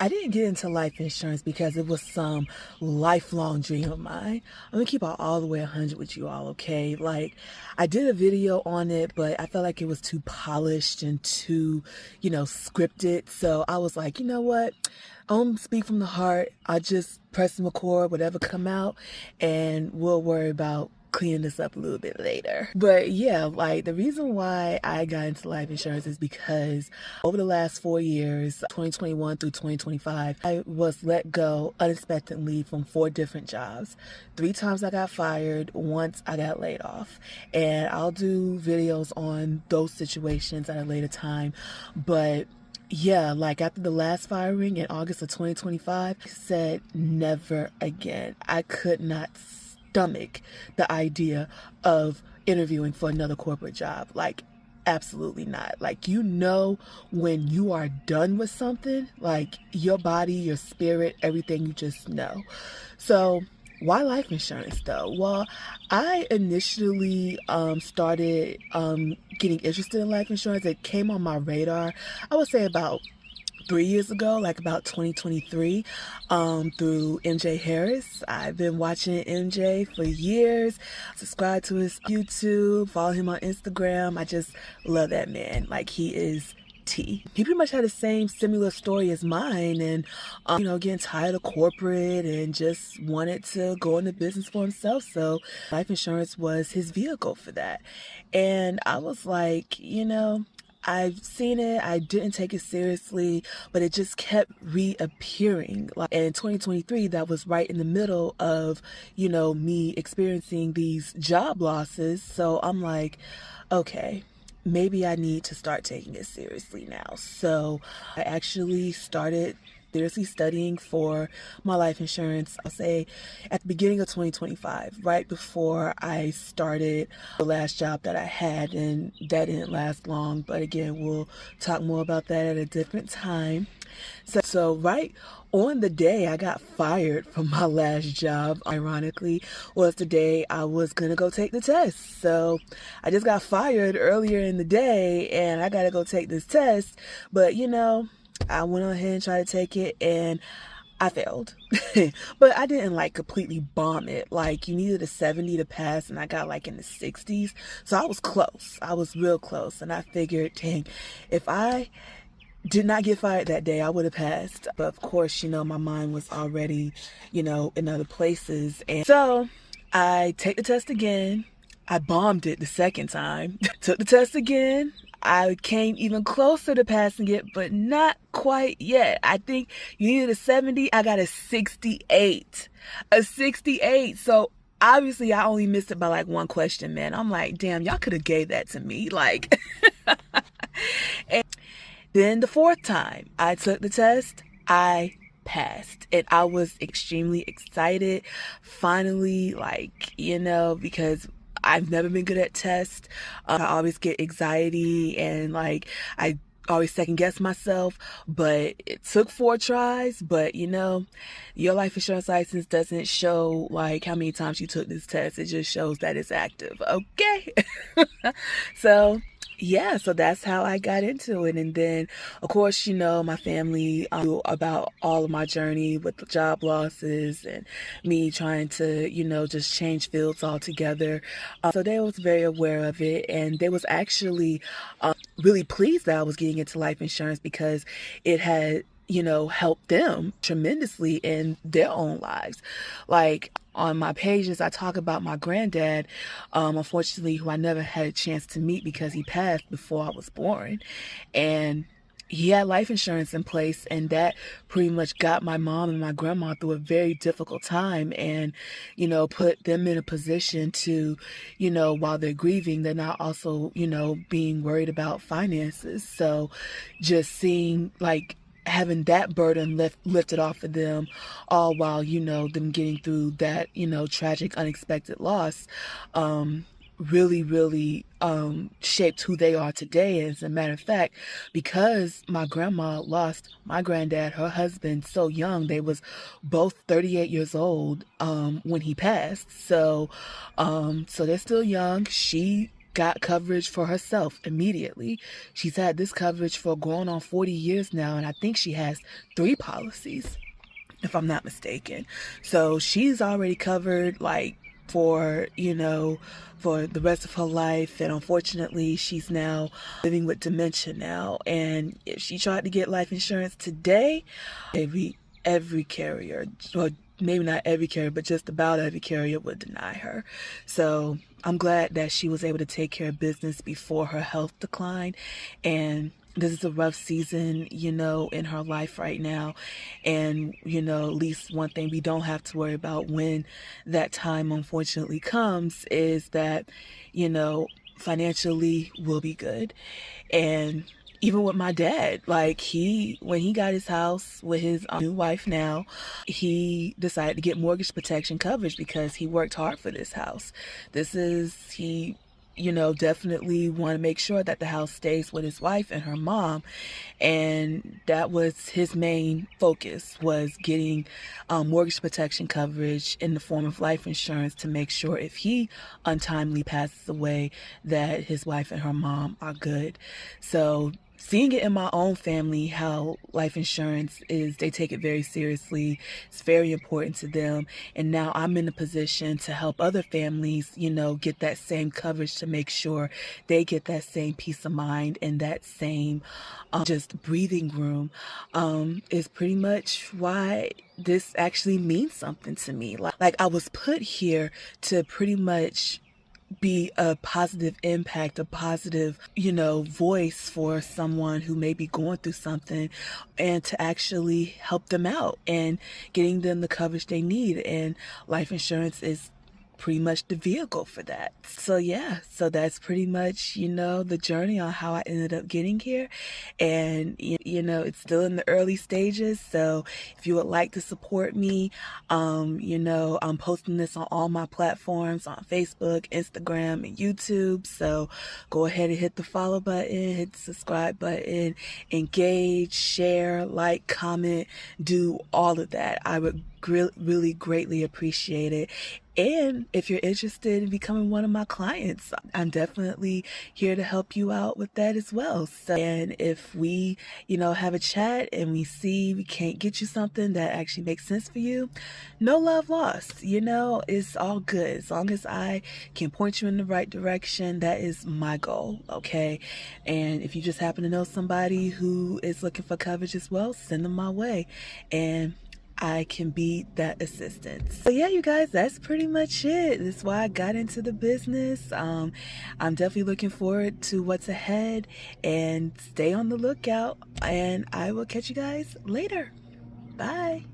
I didn't get into life insurance because it was some lifelong dream of mine. I'm gonna keep it all the way 100 with you all, okay? Like, I did a video on it, but I felt like it was too polished and too, scripted. So I was like, you know what? I don't speak from the heart. I just press and record whatever come out, and we'll worry about cleaning this up a little bit later. But yeah, like the reason why I got into life insurance is because over the last 4 years, 2021 through 2025, I was let go unexpectedly from 4 different jobs. 3 times I got fired, once I got laid off. And I'll do videos on those situations at a later time. But yeah, like after the last firing in August of 2025, I said never again. I could not stomach the idea of interviewing for another corporate job. Like, absolutely not. Like, when you are done with something, like your body, your spirit, everything, you just know. So why life insurance though? Well, I initially started getting interested in life insurance. It came on my radar, I would say about 3 years ago, like about 2023, through MJ Harris. I've been watching MJ for years, subscribe to his YouTube, follow him on Instagram. I just love that man. Like, he is T. He pretty much had the same similar story as mine, and getting tired of corporate and just wanted to go into business for himself. So life insurance was his vehicle for that. And I was like, I've seen it, I didn't take it seriously, but it just kept reappearing. Like, and in 2023, that was right in the middle of, me experiencing these job losses. So I'm like, okay, maybe I need to start taking it seriously now. So I actually started seriously studying for my life insurance, I'll say at the beginning of 2025, right before I started the last job that I had, and that didn't last long, but again, we'll talk more about that at a different time. So right on the day I got fired from my last job, ironically, was the day I was gonna go take the test. So I just got fired earlier in the day and I gotta go take this test, but I went ahead and tried to take it and I failed. But I didn't like completely bomb it. Like, you needed a 70 to pass and I got like in the 60s. So I was close. I was real close. And I figured, dang, if I did not get fired that day, I would have passed. But of course, my mind was already, in other places. And so I take the test again. I bombed it the second time. Took the test again. I came even closer to passing it, but not quite yet. I think you needed a 70. I got a 68. A 68. So obviously I only missed it by like one question, man. I'm like, damn, y'all could have gave that to me. Like, and then the 4th time I took the test, I passed. And I was extremely excited. Finally, because I've never been good at tests. I always get anxiety and like I always second guess myself, but it took 4 tries. But your life insurance license doesn't show like how many times you took this test. It just shows that it's active. Okay. So yeah, so that's how I got into it. And then, of course, my family knew about all of my journey with the job losses and me trying to, just change fields altogether. So they was very aware of it. And they was actually really pleased that I was getting into life insurance because it had help them tremendously in their own lives. Like, on my pages, I talk about my granddad, unfortunately, who I never had a chance to meet because he passed before I was born. And he had life insurance in place, and that pretty much got my mom and my grandma through a very difficult time and, put them in a position to, while they're grieving, they're not also, being worried about finances. So just seeing like having that burden lifted off of them, all while them getting through that tragic unexpected loss, really shaped who they are today. As a matter of fact, because my grandma lost my granddad, her husband, so young, they was both 38 years old when he passed. So they're still young. She got coverage for herself immediately. She's had this coverage for going on 40 years now, and I think she has 3 policies, if I'm not mistaken. So she's already covered, like, for, for the rest of her life. And unfortunately, she's now living with dementia now. And if she tried to get life insurance today, every carrier, or maybe not every carrier, but just about every carrier would deny her. So I'm glad that she was able to take care of business before her health declined. And this is a rough season, in her life right now. And, at least one thing we don't have to worry about when that time unfortunately comes is that, financially we'll be good. And even with my dad, like when he got his house with his new wife now, he decided to get mortgage protection coverage because he worked hard for this house. He definitely want to make sure that the house stays with his wife and her mom. And that was his main focus, was getting mortgage protection coverage in the form of life insurance to make sure if he untimely passes away that his wife and her mom are good. So seeing it in my own family, how life insurance is, they take it very seriously. It's very important to them. And now I'm in a position to help other families, get that same coverage to make sure they get that same peace of mind and that same just breathing room, is pretty much why this actually means something to me. Like I was put here to pretty much be a positive impact, a positive, voice for someone who may be going through something, and to actually help them out and getting them the coverage they need. And life insurance is pretty much the vehicle for that. So yeah, so that's pretty much, the journey on how I ended up getting here. And, it's still in the early stages. So if you would like to support me, I'm posting this on all my platforms, on Facebook, Instagram, and YouTube. So go ahead and hit the follow button, hit the subscribe button, engage, share, like, comment, do all of that. I would really greatly appreciate it. And if you're interested in becoming one of my clients, I'm definitely here to help you out with that as well. So, and if we, have a chat and we see we can't get you something that actually makes sense for you, no love lost. It's all good. As long as I can point you in the right direction, that is my goal, okay? And if you just happen to know somebody who is looking for coverage as well, send them my way. And I can be that assistance. So yeah, you guys, that's pretty much it. That's why I got into the business. I'm definitely looking forward to what's ahead, and stay on the lookout, and I will catch you guys later. Bye.